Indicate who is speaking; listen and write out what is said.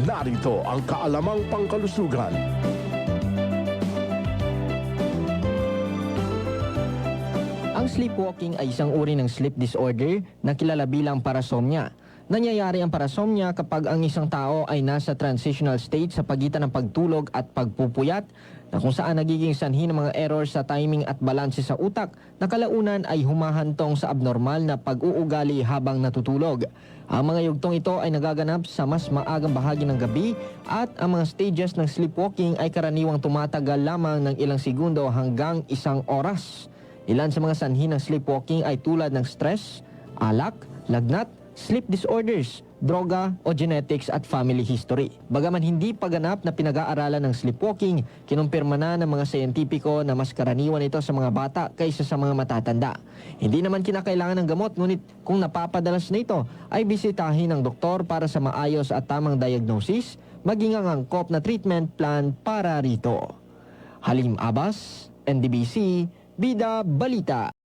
Speaker 1: narito ang kaalamang pangkalusugan.
Speaker 2: Ang sleepwalking ay isang uri ng sleep disorder na kilala bilang parasomnia. Nangyayari ang parasomnia kapag ang isang tao ay nasa transitional state sa pagitan ng pagtulog at pagpupuyat, na kung saan nagiging sanhi ng mga errors sa timing at balanse sa utak na kalaunan ay humahantong sa abnormal na pag-uugali habang natutulog. Ang mga yugtong ito ay nagaganap sa mas maagang bahagi ng gabi at ang mga stages ng sleepwalking ay karaniwang tumatagal lamang ng ilang segundo hanggang 1 oras. Ilan sa mga sanhi ng sleepwalking ay tulad ng stress, alak, lagnat, sleep disorders, droga o genetics at family history. Bagaman hindi paganap na pinag-aaralan ng sleepwalking, kinumpirma na ng mga siyentipiko na mas karaniwan ito sa mga bata kaysa sa mga matatanda. Hindi naman kinakailangan ng gamot, ngunit kung napapadalas na ito, ay bisitahin ng doktor para sa maayos at tamang diagnosis, maging ang angkop na treatment plan para rito. Halim Abbas, NDBC, Bida Balita.